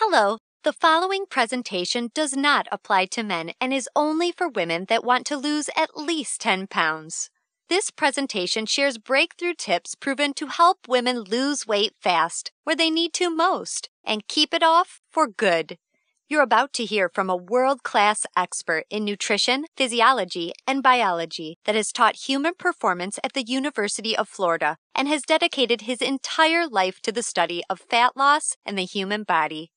Hello, the following presentation does not apply to men and is only for women that want to lose at least 10 pounds. This presentation shares breakthrough tips proven to help women lose weight fast, where they need to most, and keep it off for good. You're about to hear from a world-class expert in nutrition, physiology, and biology that has taught human performance at the University of Florida and has dedicated his entire life to the study of fat loss and the human body.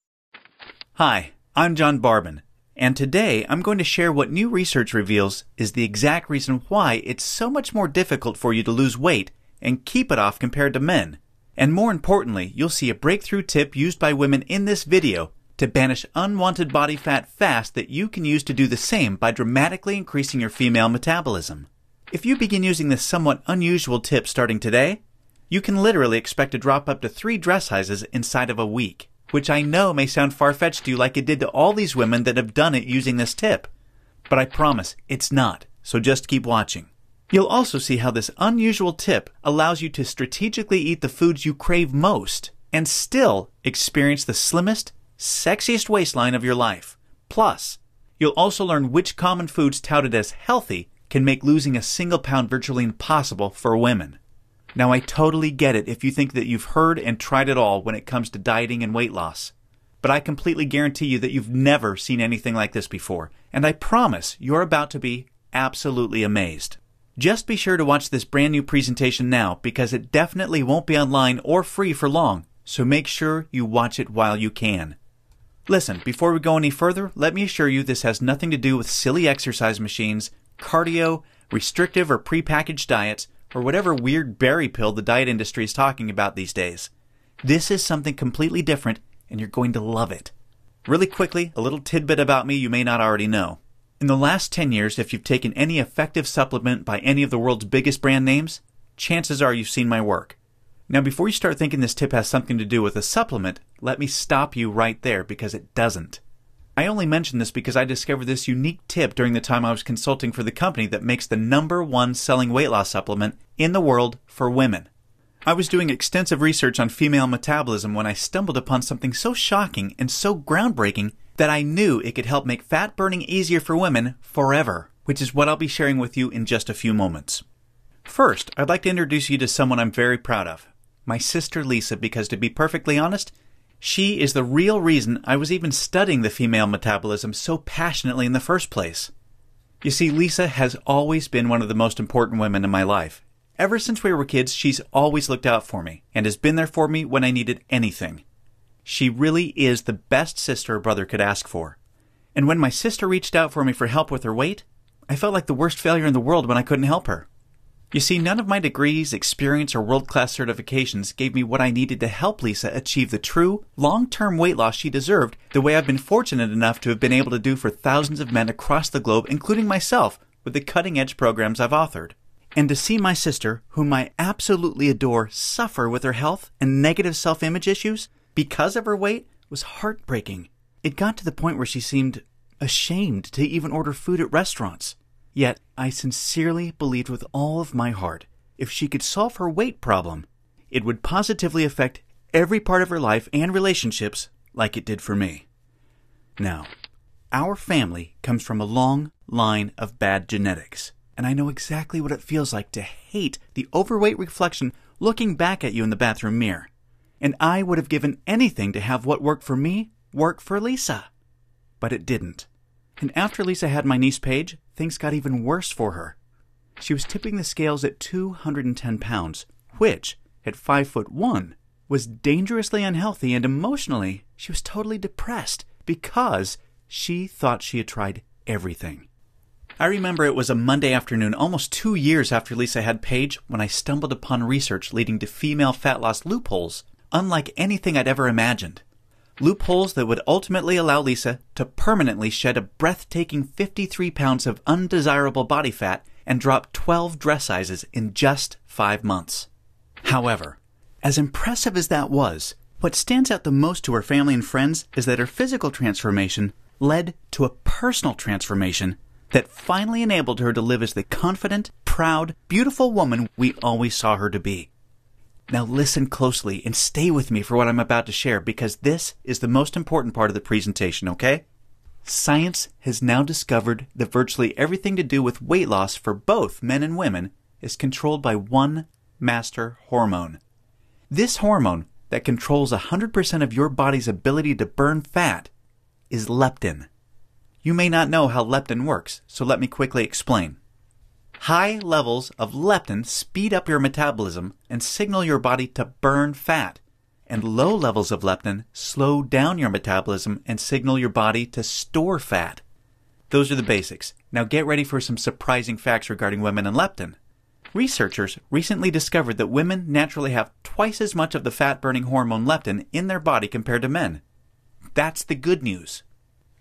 Hi, I'm John Barban, and today I'm going to share what new research reveals is the exact reason why it's so much more difficult for you to lose weight and keep it off compared to men. And more importantly, you'll see a breakthrough tip used by women in this video to banish unwanted body fat fast that you can use to do the same by dramatically increasing your female metabolism. If you begin using this somewhat unusual tip starting today, you can literally expect to drop up to 3 dress sizes inside of a week, which I know may sound far-fetched to you like it did to all these women that have done it using this tip. But I promise it's not, so just keep watching. You'll also see how this unusual tip allows you to strategically eat the foods you crave most and still experience the slimmest, sexiest waistline of your life. Plus, you'll also learn which common foods touted as healthy can make losing a single pound virtually impossible for women. Now, I totally get it if you think that you've heard and tried it all when it comes to dieting and weight loss. But I completely guarantee you that you've never seen anything like this before, and I promise you're about to be absolutely amazed. Just be sure to watch this brand new presentation now because it definitely won't be online or free for long, so make sure you watch it while you can. Listen, before we go any further, let me assure you this has nothing to do with silly exercise machines, cardio, restrictive or prepackaged diets, or whatever weird berry pill the diet industry is talking about these days. This is something completely different, and you're going to love it. Really quickly, a little tidbit about me you may not already know. In the last 10 years, if you've taken any effective supplement by any of the world's biggest brand names, chances are you've seen my work. Now, before you start thinking this tip has something to do with a supplement, let me stop you right there because it doesn't. I only mention this because I discovered this unique tip during the time I was consulting for the company that makes the #1 selling weight loss supplement in the world for women. I was doing extensive research on female metabolism when I stumbled upon something so shocking and so groundbreaking that I knew it could help make fat burning easier for women forever, which is what I'll be sharing with you in just a few moments. First, I'd like to introduce you to someone I'm very proud of. My sister Lisa, because to be perfectly honest, she is the real reason I was even studying the female metabolism so passionately in the first place. You see, Lisa has always been one of the most important women in my life. Ever since we were kids, she's always looked out for me and has been there for me when I needed anything. She really is the best sister a brother could ask for. And when my sister reached out for me for help with her weight, I felt like the worst failure in the world when I couldn't help her. You see, none of my degrees, experience, or world-class certifications gave me what I needed to help Lisa achieve the true, long-term weight loss she deserved the way I've been fortunate enough to have been able to do for thousands of men across the globe, including myself, with the cutting-edge programs I've authored. And to see my sister, whom I absolutely adore, suffer with her health and negative self-image issues because of her weight was heartbreaking. It got to the point where she seemed ashamed to even order food at restaurants. Yet, I sincerely believed with all of my heart, if she could solve her weight problem, it would positively affect every part of her life and relationships like it did for me. Now, our family comes from a long line of bad genetics, and I know exactly what it feels like to hate the overweight reflection looking back at you in the bathroom mirror. And I would have given anything to have what worked for me work for Lisa. But it didn't. And after Lisa had my niece Paige, things got even worse for her. She was tipping the scales at 210 pounds, which, at 5'1", was dangerously unhealthy, and emotionally, she was totally depressed because she thought she had tried everything. I remember it was a Monday afternoon, almost 2 years after Lisa had Paige, when I stumbled upon research leading to female fat loss loopholes, unlike anything I'd ever imagined. Loopholes that would ultimately allow Lisa to permanently shed a breathtaking 53 pounds of undesirable body fat and drop 12 dress sizes in just 5 months. However, as impressive as that was, what stands out the most to her family and friends is that her physical transformation led to a personal transformation that finally enabled her to live as the confident, proud, beautiful woman we always saw her to be. Now listen closely and stay with me for what I'm about to share because this is the most important part of the presentation, okay? Science has now discovered that virtually everything to do with weight loss for both men and women is controlled by one master hormone. This hormone that controls 100% of your body's ability to burn fat is leptin. You may not know how leptin works, so let me quickly explain. High levels of leptin speed up your metabolism and signal your body to burn fat, and low levels of leptin slow down your metabolism and signal your body to store fat. Those are the basics. Now get ready for some surprising facts regarding women and leptin. Researchers recently discovered that women naturally have twice as much of the fat-burning hormone leptin in their body compared to men. That's the good news.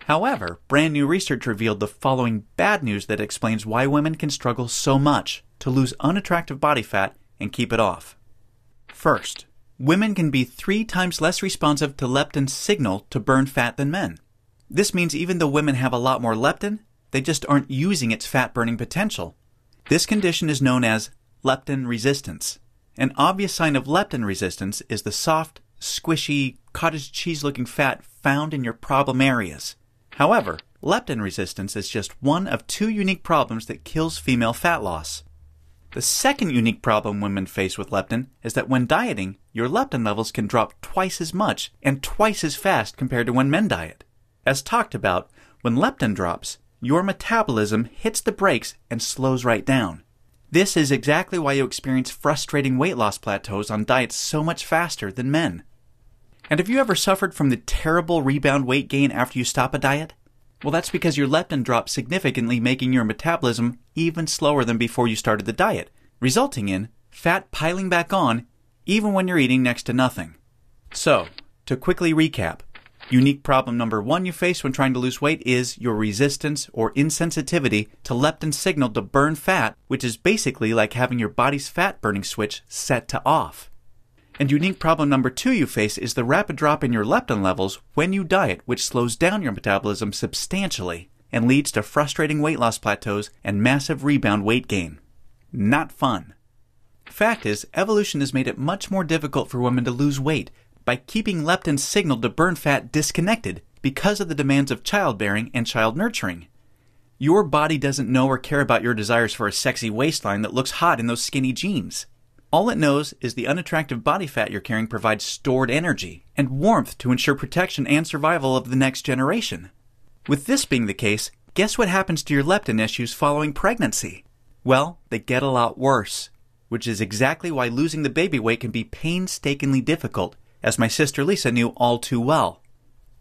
However, brand new research revealed the following bad news that explains why women can struggle so much to lose unattractive body fat and keep it off. First, women can be 3 times less responsive to leptin's signal to burn fat than men. This means even though women have a lot more leptin, they just aren't using its fat-burning potential. This condition is known as leptin resistance. An obvious sign of leptin resistance is the soft, squishy, cottage cheese-looking fat found in your problem areas. However, leptin resistance is just one of 2 unique problems that kills female fat loss. The second unique problem women face with leptin is that when dieting, your leptin levels can drop twice as much and twice as fast compared to when men diet. As talked about, when leptin drops, your metabolism hits the brakes and slows right down. This is exactly why you experience frustrating weight loss plateaus on diets so much faster than men. And have you ever suffered from the terrible rebound weight gain after you stop a diet? Well, that's because your leptin drops significantly, making your metabolism even slower than before you started the diet, resulting in fat piling back on even when you're eating next to nothing. So, to quickly recap, unique problem number 1 you face when trying to lose weight is your resistance or insensitivity to leptin's signal to burn fat, which is basically like having your body's fat-burning switch set to off. And unique problem number 2 you face is the rapid drop in your leptin levels when you diet, which slows down your metabolism substantially and leads to frustrating weight loss plateaus and massive rebound weight gain. Not fun. Fact is, evolution has made it much more difficult for women to lose weight by keeping leptin's signal to burn fat disconnected because of the demands of childbearing and child nurturing. Your body doesn't know or care about your desires for a sexy waistline that looks hot in those skinny jeans. All it knows is the unattractive body fat you're carrying provides stored energy and warmth to ensure protection and survival of the next generation. With this being the case, guess what happens to your leptin issues following pregnancy? Well, they get a lot worse, which is exactly why losing the baby weight can be painstakingly difficult, as my sister Lisa knew all too well.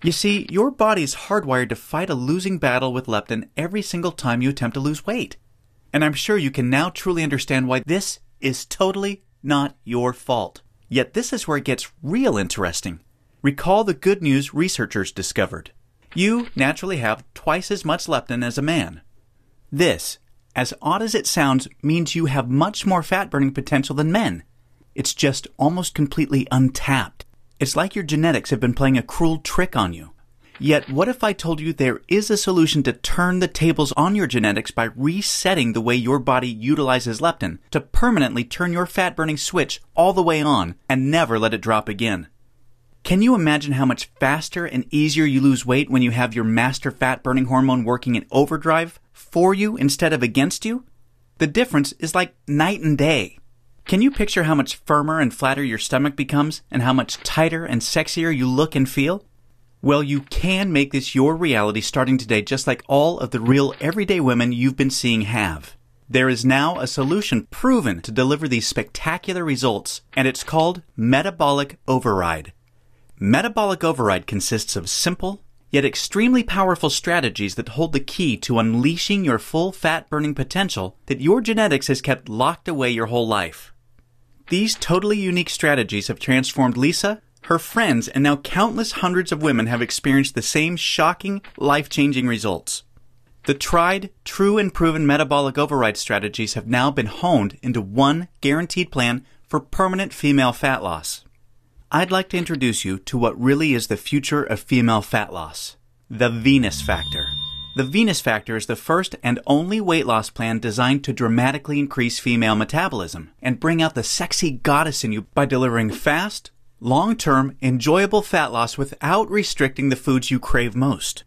You see, your body is hardwired to fight a losing battle with leptin every single time you attempt to lose weight. And I'm sure you can now truly understand why this is totally not your fault. Yet this is where it gets real interesting. Recall the good news researchers discovered. You naturally have twice as much leptin as a man. This, as odd as it sounds, means you have much more fat-burning potential than men. It's just almost completely untapped. It's like your genetics have been playing a cruel trick on you. Yet, what if I told you there is a solution to turn the tables on your genetics by resetting the way your body utilizes leptin to permanently turn your fat-burning switch all the way on and never let it drop again? Can you imagine how much faster and easier you lose weight when you have your master fat-burning hormone working in overdrive for you instead of against you? The difference is like night and day. Can you picture how much firmer and flatter your stomach becomes and how much tighter and sexier you look and feel? Well, you can make this your reality starting today, just like all of the real everyday women you've been seeing have. There is now a solution proven to deliver these spectacular results, and it's called Metabolic Override. Metabolic Override consists of simple, yet extremely powerful strategies that hold the key to unleashing your full fat-burning potential that your genetics has kept locked away your whole life. These totally unique strategies have transformed Lisa, her friends, and now countless hundreds of women have experienced the same shocking, life-changing results. The tried, true, and proven metabolic override strategies have now been honed into one guaranteed plan for permanent female fat loss. I'd like to introduce you to what really is the future of female fat loss, the Venus factor. The Venus Factor is the first and only weight loss plan designed to dramatically increase female metabolism and bring out the sexy goddess in you by delivering fast, long-term, enjoyable fat loss without restricting the foods you crave most.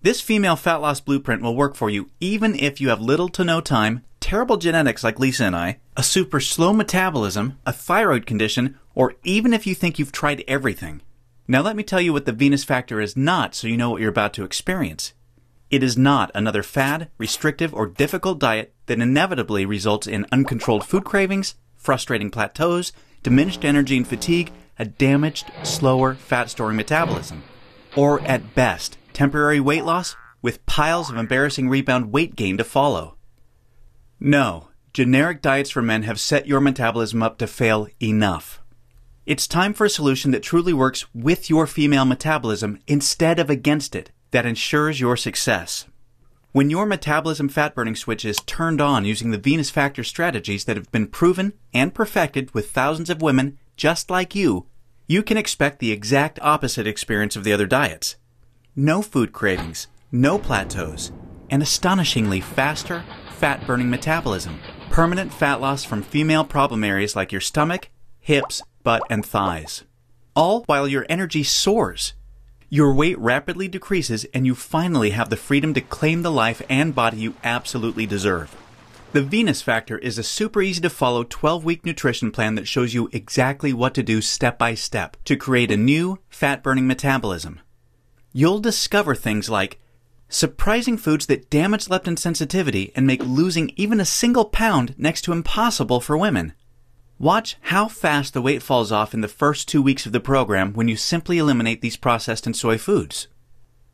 This female fat loss blueprint will work for you even if you have little to no time, terrible genetics like Lisa and I, a super slow metabolism, a thyroid condition, or even if you think you've tried everything. Now let me tell you what the Venus Factor is not so you know what you're about to experience. It is not another fad, restrictive, or difficult diet that inevitably results in uncontrolled food cravings, frustrating plateaus, diminished energy and fatigue, a damaged, slower, fat-storing metabolism. Or, at best, temporary weight loss with piles of embarrassing rebound weight gain to follow. No, generic diets for men have set your metabolism up to fail enough. It's time for a solution that truly works with your female metabolism instead of against it, that ensures your success. When your metabolism fat-burning switch is turned on using the Venus Factor strategies that have been proven and perfected with thousands of women just like you can expect the exact opposite experience of the other diets. No food cravings, no plateaus, and astonishingly faster, fat-burning metabolism. Permanent fat loss from female problem areas like your stomach, hips, butt, and thighs. All while your energy soars. Your weight rapidly decreases and you finally have the freedom to claim the life and body you absolutely deserve. The Venus Factor is a super easy to follow 12-week nutrition plan that shows you exactly what to do step by step to create a new fat-burning metabolism. You'll discover things like surprising foods that damage leptin sensitivity and make losing even a single pound next to impossible for women. Watch how fast the weight falls off in the first 2 weeks of the program when you simply eliminate these processed and soy foods.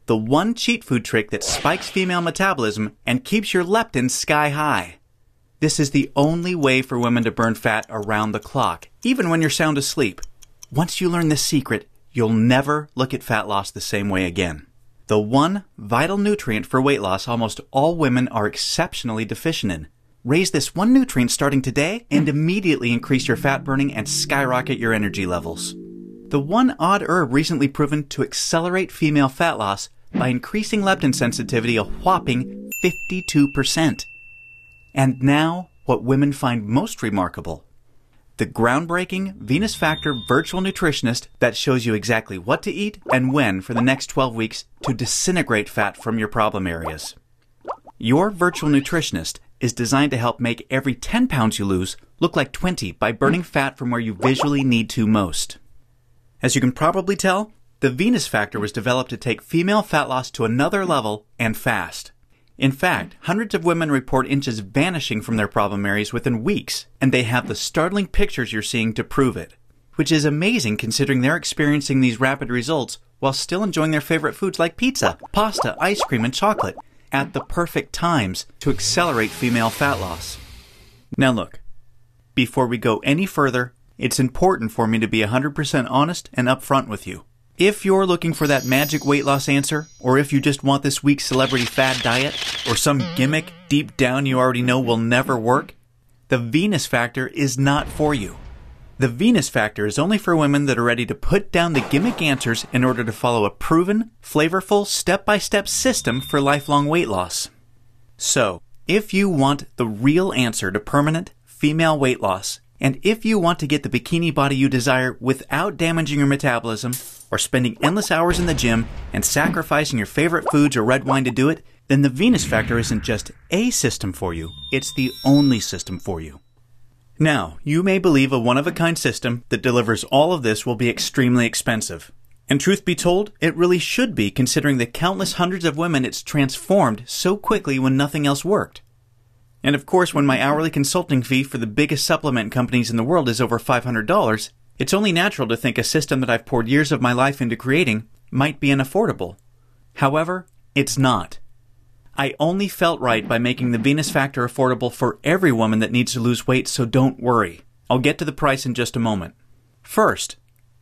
The one cheat food trick that spikes female metabolism and keeps your leptin sky high. This is the only way for women to burn fat around the clock, even when you're sound asleep. Once you learn this secret, you'll never look at fat loss the same way again. The one vital nutrient for weight loss almost all women are exceptionally deficient in. Raise this one nutrient starting today and immediately increase your fat burning and skyrocket your energy levels. The one odd herb recently proven to accelerate female fat loss by increasing leptin sensitivity a whopping 52%. And now, what women find most remarkable. The groundbreaking Venus Factor virtual nutritionist that shows you exactly what to eat and when for the next 12 weeks to disintegrate fat from your problem areas. Your virtual nutritionist is designed to help make every 10 pounds you lose look like 20 by burning fat from where you visually need to most. As you can probably tell, the Venus Factor was developed to take female fat loss to another level and fast. In fact, hundreds of women report inches vanishing from their problem areas within weeks, and they have the startling pictures you're seeing to prove it, which is amazing considering they're experiencing these rapid results while still enjoying their favorite foods like pizza, pasta, ice cream, and chocolate at the perfect times to accelerate female fat loss. Now look, before we go any further, it's important for me to be 100% honest and upfront with you. If you're looking for that magic weight loss answer, or if you just want this week's celebrity fad diet, or some gimmick deep down you already know will never work, the Venus Factor is not for you. The Venus Factor is only for women that are ready to put down the gimmick answers in order to follow a proven, flavorful, step-by-step system for lifelong weight loss. So, if you want the real answer to permanent female weight loss, and if you want to get the bikini body you desire without damaging your metabolism, or spending endless hours in the gym and sacrificing your favorite foods or red wine to do it, then the Venus Factor isn't just a system for you, it's the only system for you. Now, you may believe a one-of-a-kind system that delivers all of this will be extremely expensive. And truth be told, it really should be considering the countless hundreds of women it's transformed so quickly when nothing else worked. And of course, when my hourly consulting fee for the biggest supplement companies in the world is over $500, it's only natural to think a system that I've poured years of my life into creating might be unaffordable. However, it's not. I only felt right by making the Venus Factor affordable for every woman that needs to lose weight, so don't worry. I'll get to the price in just a moment. First,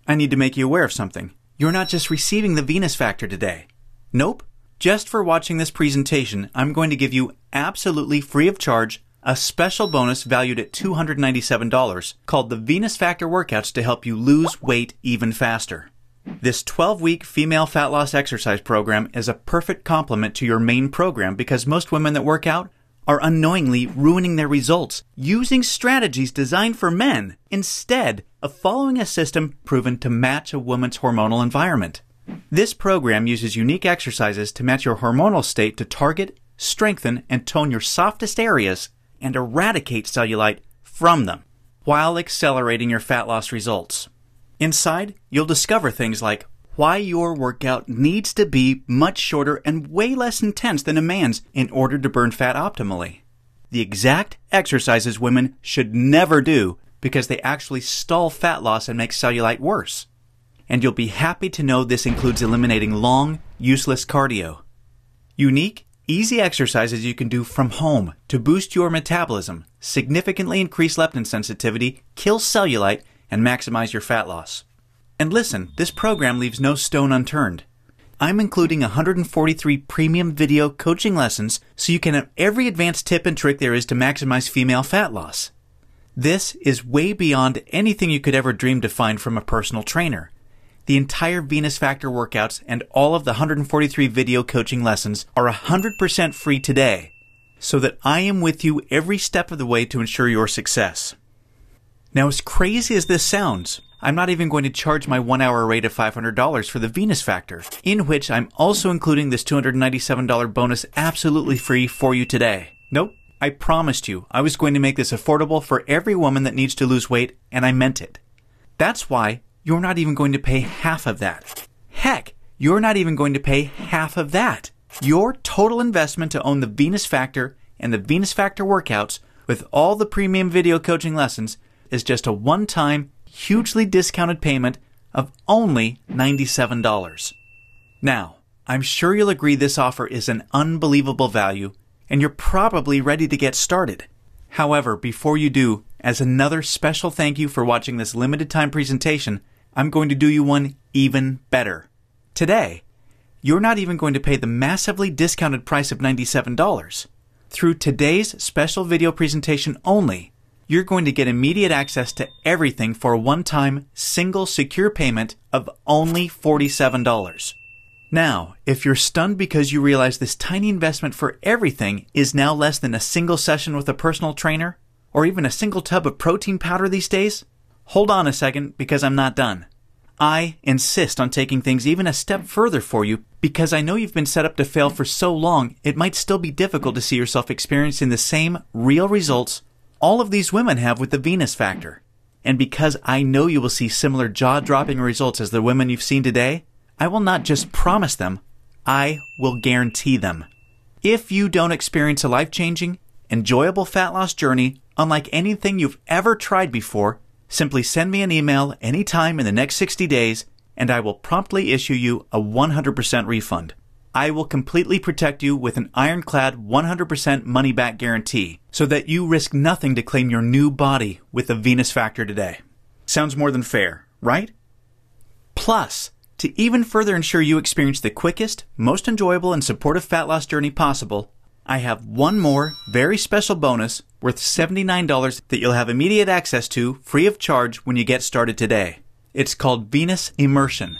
I need to make you aware of something. You're not just receiving the Venus Factor today. Nope. Just for watching this presentation, I'm going to give you absolutely free of charge a special bonus valued at $297 called the Venus Factor Workouts to help you lose weight even faster. This 12-week female fat loss exercise program is a perfect complement to your main program because most women that work out are unknowingly ruining their results using strategies designed for men instead of following a system proven to match a woman's hormonal environment. This program uses unique exercises to match your hormonal state to target, strengthen, and tone your softest areas and eradicate cellulite from them while accelerating your fat loss results. Inside, you'll discover things like why your workout needs to be much shorter and way less intense than a man's in order to burn fat optimally. The exact exercises women should never do because they actually stall fat loss and make cellulite worse. And you'll be happy to know this includes eliminating long, useless cardio. Unique, easy exercises you can do from home to boost your metabolism, significantly increase leptin sensitivity, kill cellulite, and maximize your fat loss. And listen, this program leaves no stone unturned. I'm including 143 premium video coaching lessons so you can have every advanced tip and trick there is to maximize female fat loss. This is way beyond anything you could ever dream to find from a personal trainer. The entire Venus Factor workouts and all of the 143 video coaching lessons are 100% free today, so that I am with you every step of the way to ensure your success. Now, as crazy as this sounds, I'm not even going to charge my 1-hour rate of $500 for the Venus Factor, in which I'm also including this $297 bonus absolutely free for you today. Nope, I promised you I was going to make this affordable for every woman that needs to lose weight, and I meant it. That's why you're not even going to pay half of that. Heck, you're not even going to pay half of that. Your total investment to own the Venus Factor and the Venus Factor workouts with all the premium video coaching lessons is just a one-time, hugely discounted payment of only $97. Now, I'm sure you'll agree this offer is an unbelievable value, and you're probably ready to get started. However, before you do, as another special thank you for watching this limited time presentation, I'm going to do you one even better. Today, you're not even going to pay the massively discounted price of $97. Through today's special video presentation only, you're going to get immediate access to everything for a one-time, single, secure payment of only $47. Now, if you're stunned because you realize this tiny investment for everything is now less than a single session with a personal trainer, or even a single tub of protein powder these days, hold on a second because I'm not done. I insist on taking things even a step further for you because I know you've been set up to fail for so long it might still be difficult to see yourself experiencing the same real results all of these women have with the Venus Factor. And because I know you will see similar jaw-dropping results as the women you've seen today, I will not just promise them, I will guarantee them. If you don't experience a life-changing, enjoyable fat loss journey unlike anything you've ever tried before, simply send me an email anytime in the next 60 days and I will promptly issue you a 100% refund. I will completely protect you with an ironclad 100% money-back guarantee so that you risk nothing to claim your new body with the Venus Factor today. Sounds more than fair, right? Plus, to even further ensure you experience the quickest, most enjoyable, and supportive fat loss journey possible, I have one more very special bonus worth $79 that you'll have immediate access to free of charge when you get started today. It's called Venus Immersion.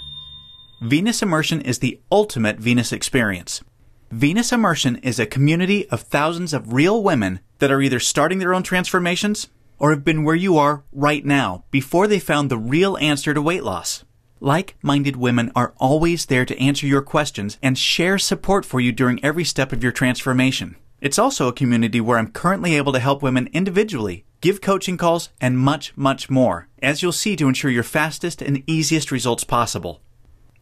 Venus Immersion is the ultimate Venus experience. Venus Immersion is a community of thousands of real women that are either starting their own transformations or have been where you are right now before they found the real answer to weight loss. Like-minded women are always there to answer your questions and share support for you during every step of your transformation. It's also a community where I'm currently able to help women individually, give coaching calls, and much, much more, as you'll see to ensure your fastest and easiest results possible.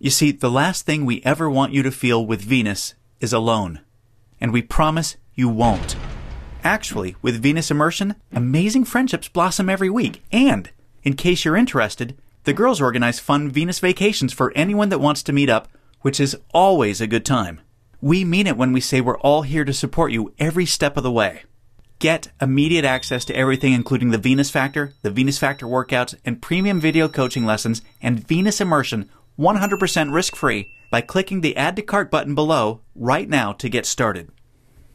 You see, the last thing we ever want you to feel with Venus is alone. And we promise you won't. Actually, with Venus Immersion, amazing friendships blossom every week. And, in case you're interested, the girls organize fun Venus vacations for anyone that wants to meet up, which is always a good time. We mean it when we say we're all here to support you every step of the way. Get immediate access to everything including the Venus Factor workouts, and premium video coaching lessons, and Venus Immersion 100% risk-free by clicking the Add to Cart button below right now to get started.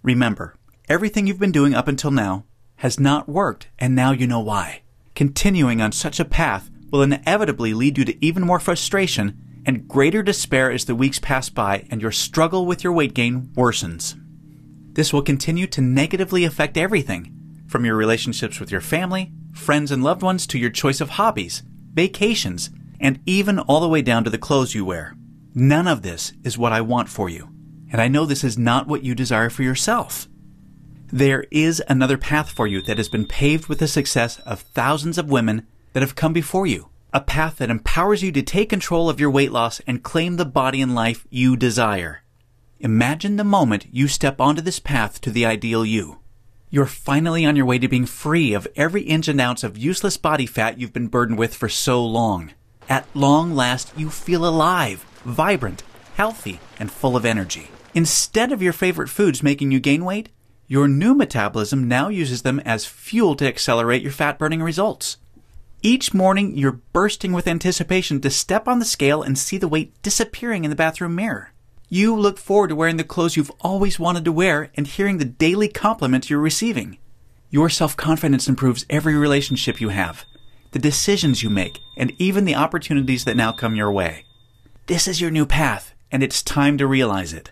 Remember, everything you've been doing up until now has not worked, and now you know why. Continuing on such a path will inevitably lead you to even more frustration and greater despair as the weeks pass by and your struggle with your weight gain worsens. This will continue to negatively affect everything, from your relationships with your family, friends, and loved ones to your choice of hobbies, vacations, and even all the way down to the clothes you wear. None of this is what I want for you, and I know this is not what you desire for yourself. There is another path for you that has been paved with the success of thousands of women that have come before you, a path that empowers you to take control of your weight loss and claim the body and life you desire. Imagine the moment you step onto this path to the ideal you. You're finally on your way to being free of every inch and ounce of useless body fat you've been burdened with for so long. At long last, you feel alive, vibrant, healthy, and full of energy. Instead of your favorite foods making you gain weight, your new metabolism now uses them as fuel to accelerate your fat-burning results. Each morning, you're bursting with anticipation to step on the scale and see the weight disappearing in the bathroom mirror. You look forward to wearing the clothes you've always wanted to wear and hearing the daily compliments you're receiving. Your self-confidence improves every relationship you have, the decisions you make, and even the opportunities that now come your way. This is your new path, and it's time to realize it.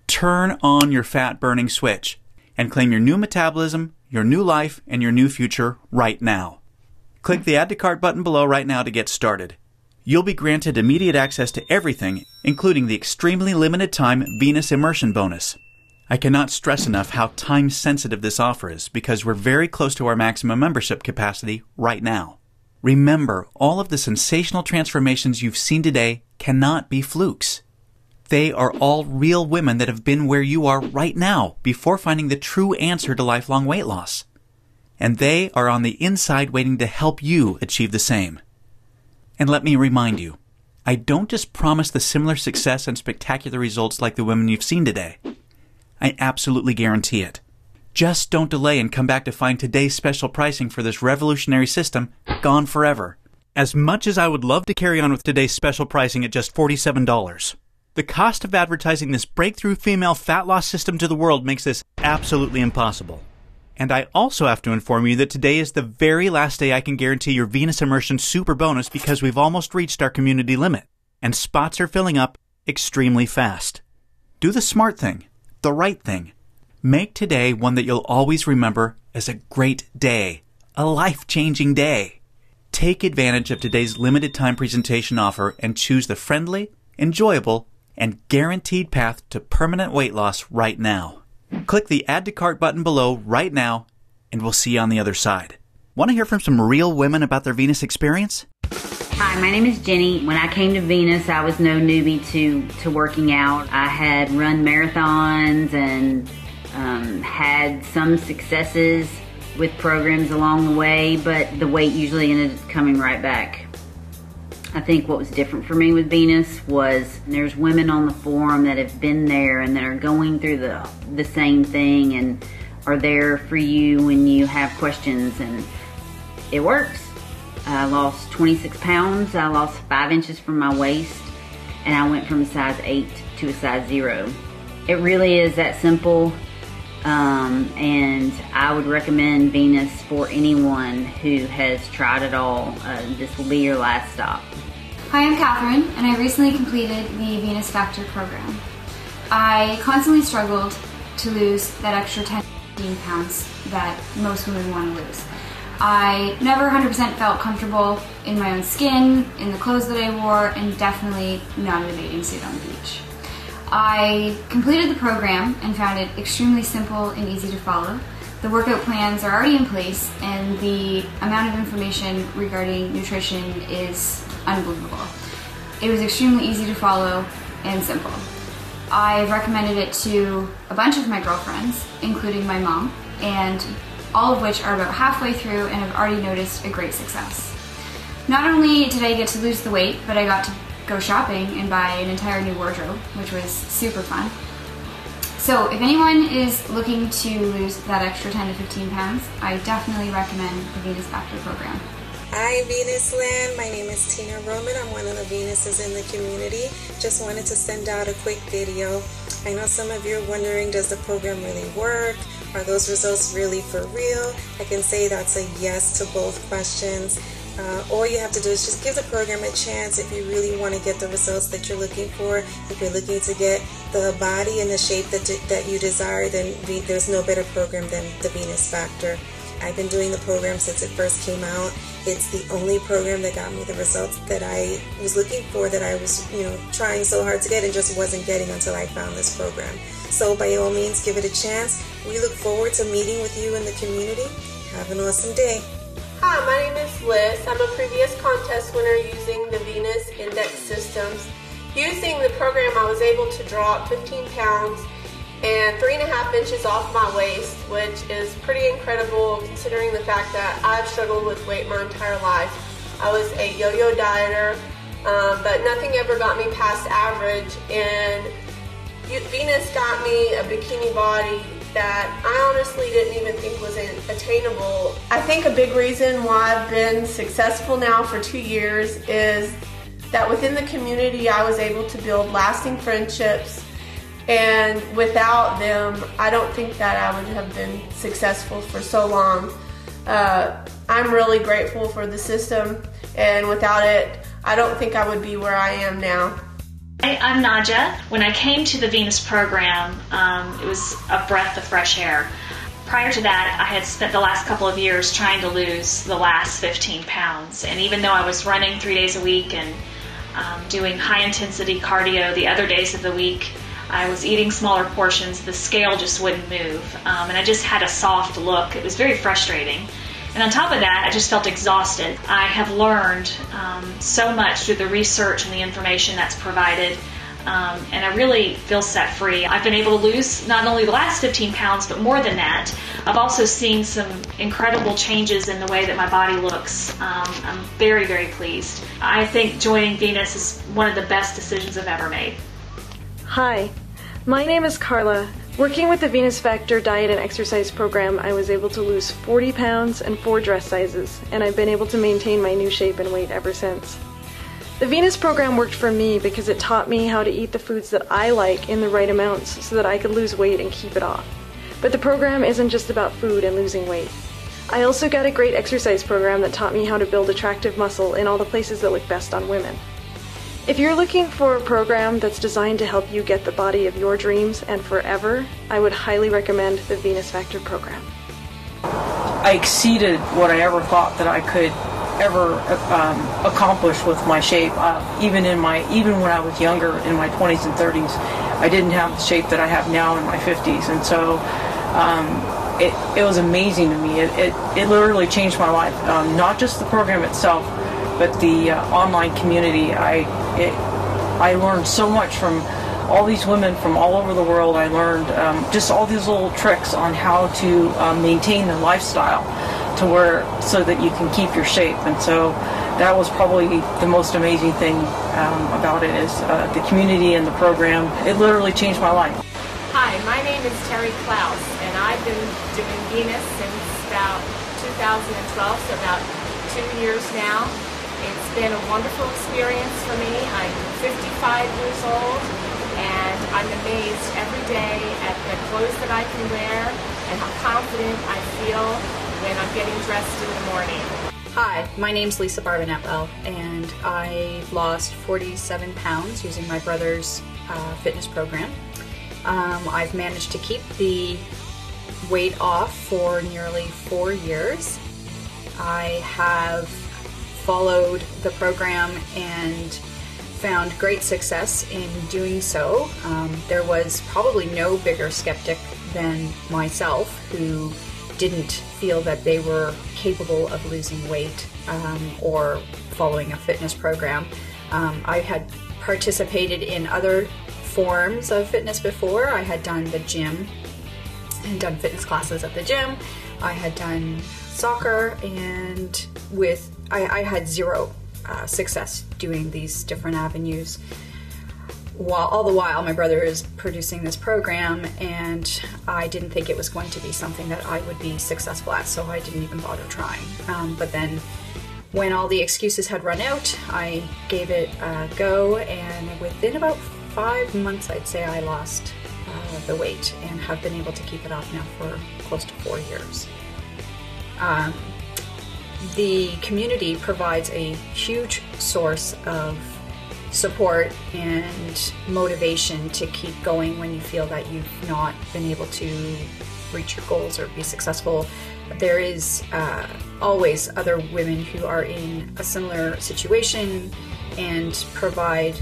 Turn on your fat-burning switch and claim your new metabolism, your new life, and your new future right now. Click the Add to Cart button below right now to get started. You'll be granted immediate access to everything, including the extremely limited time Venus Immersion bonus. I cannot stress enough how time-sensitive this offer is because we're very close to our maximum membership capacity right now. Remember, all of the sensational transformations you've seen today cannot be flukes. They are all real women that have been where you are right now before finding the true answer to lifelong weight loss. And they are on the inside waiting to help you achieve the same. And let me remind you, I don't just promise the similar success and spectacular results like the women you've seen today. I absolutely guarantee it. Just don't delay and come back to find today's special pricing for this revolutionary system gone forever. As much as I would love to carry on with today's special pricing at just $47, the cost of advertising this breakthrough female fat loss system to the world makes this absolutely impossible. And I also have to inform you that today is the very last day I can guarantee your Venus Immersion Super Bonus because we've almost reached our community limit, and spots are filling up extremely fast. Do the smart thing, the right thing. Make today one that you'll always remember as a great day, a life-changing day. Take advantage of today's limited time presentation offer and choose the friendly, enjoyable, and guaranteed path to permanent weight loss right now. Click the Add to Cart button below right now, and we'll see you on the other side. Want to hear from some real women about their Venus experience? Hi, my name is Jenny. When I came to Venus, I was no newbie to working out. I had run marathons and had some successes with programs along the way, but the weight usually ended up coming right back. I think what was different for me with Venus was there's women on the forum that have been there and that are going through the same thing and are there for you when you have questions, and it works. I lost 26 pounds, I lost 5 inches from my waist, and I went from a size 8 to a size 0. It really is that simple, and I would recommend Venus for anyone who has tried it all. This will be your last stop. Hi, I'm Catherine, and I recently completed the Venus Factor program. I constantly struggled to lose that extra 10-15 pounds that most women want to lose. I never 100% felt comfortable in my own skin, in the clothes that I wore, and definitely not in a bathing suit on the beach. I completed the program and found it extremely simple and easy to follow. The workout plans are already in place, and the amount of information regarding nutrition is unbelievable. It was extremely easy to follow and simple. I've recommended it to a bunch of my girlfriends, including my mom, and all of which are about halfway through and have already noticed a great success. Not only did I get to lose the weight, but I got to go shopping and buy an entire new wardrobe, which was super fun. So if anyone is looking to lose that extra 10 to 15 pounds, I definitely recommend the Venus Factor program. Hi Venusland, my name is Tina Roman. I'm one of the Venuses in the community. Just wanted to send out a quick video. I know some of you are wondering, does the program really work? Are those results really for real? I can say that's a yes to both questions. All you have to do is just give the program a chance if you really want to get the results that you're looking for. If you're looking to get the body and the shape that you desire, then there's no better program than the Venus Factor. I've been doing the program since it first came out. It's the only program that got me the results that I was looking for, that I was, trying so hard to get and just wasn't getting until I found this program. So by all means, give it a chance. We look forward to meeting with you in the community. Have an awesome day. Hi, my name is Liz. I'm a previous contest winner using the Venus Index Systems. Using the program, I was able to drop 15 pounds and 3.5 inches off my waist, which is pretty incredible considering the fact that I've struggled with weight my entire life. I was a yo-yo dieter, but nothing ever got me past average, and Venus got me a bikini body that I honestly didn't even think was attainable. I think a big reason why I've been successful now for 2 years is that within the community I was able to build lasting friendships, and without them I don't think that I would have been successful for so long. I'm really grateful for the system, and without it I don't think I would be where I am now. I'm Naja. When I came to the Venus program, it was a breath of fresh air. Prior to that, I had spent the last couple of years trying to lose the last 15 pounds. And even though I was running 3 days a week and doing high-intensity cardio the other days of the week, I was eating smaller portions. The scale just wouldn't move. And I just had a soft look. It was very frustrating. And on top of that, I just felt exhausted. I have learned so much through the research and the information that's provided, and I really feel set free. I've been able to lose not only the last 15 pounds, but more than that. I've also seen some incredible changes in the way that my body looks. I'm very, very pleased. I think joining Venus is one of the best decisions I've ever made. Hi, my name is Carla. Working with the Venus Factor diet and exercise program, I was able to lose 40 pounds and 4 dress sizes, and I've been able to maintain my new shape and weight ever since. The Venus program worked for me because it taught me how to eat the foods that I like in the right amounts so that I could lose weight and keep it off. But the program isn't just about food and losing weight. I also got a great exercise program that taught me how to build attractive muscle in all the places that look best on women. If you're looking for a program that's designed to help you get the body of your dreams and forever, I would highly recommend the Venus Factor program. I exceeded what I ever thought that I could ever accomplish with my shape. Even when I was younger, in my 20s and 30s, I didn't have the shape that I have now in my 50s, and so it was amazing to me. It literally changed my life. Not just the program itself, but the online community. I learned so much from all these women from all over the world. I learned just all these little tricks on how to maintain the lifestyle so that you can keep your shape. And so that was probably the most amazing thing about it, is the community and the program. It literally changed my life. Hi, my name is Terry Klaus, and I've been doing Venus since about 2012, so about 2 years now. It's been a wonderful experience for me. I'm 55 years old, and I'm amazed every day at the clothes that I can wear and how confident I feel when I'm getting dressed in the morning. Hi, my name's Lisa Barbanetwell, and I lost 47 pounds using my brother's fitness program. I've managed to keep the weight off for nearly 4 years. I have followed the program and found great success in doing so. There was probably no bigger skeptic than myself who didn't feel that they were capable of losing weight or following a fitness program. I had participated in other forms of fitness before. I had done the gym and done fitness classes at the gym. I had done soccer, and I had zero success doing these different avenues. All the while my brother is producing this program, and I didn't think it was going to be something that I would be successful at, so I didn't even bother trying. But then when all the excuses had run out, I gave it a go, and within about 5 months, I'd say, I lost the weight and have been able to keep it off now for close to 4 years. the community provides a huge source of support and motivation to keep going when you feel that you've not been able to reach your goals or be successful. There is always other women who are in a similar situation and provide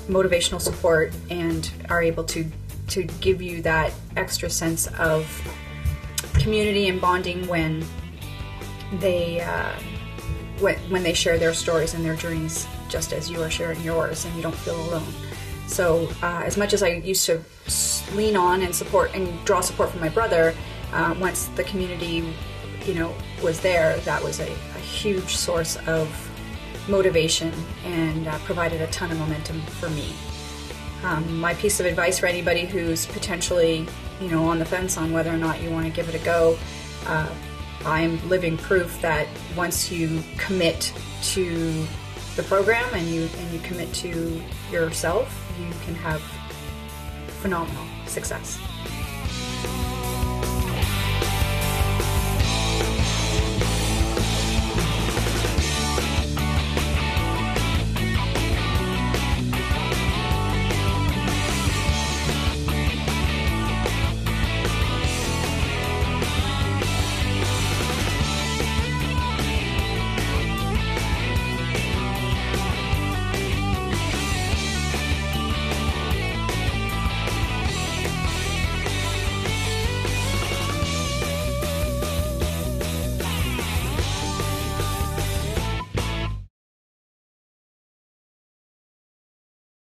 motivational support and are able to give you that extra sense of community and bonding when they share their stories and their journeys, just as you are sharing yours, and you don't feel alone. So as much as I used to lean on and support and draw support from my brother, once the community, was there, that was a huge source of motivation and provided a ton of momentum for me. My piece of advice for anybody who's potentially, on the fence on whether or not you want to give it a go, I'm living proof that once you commit to the program and you commit to yourself, you can have phenomenal success.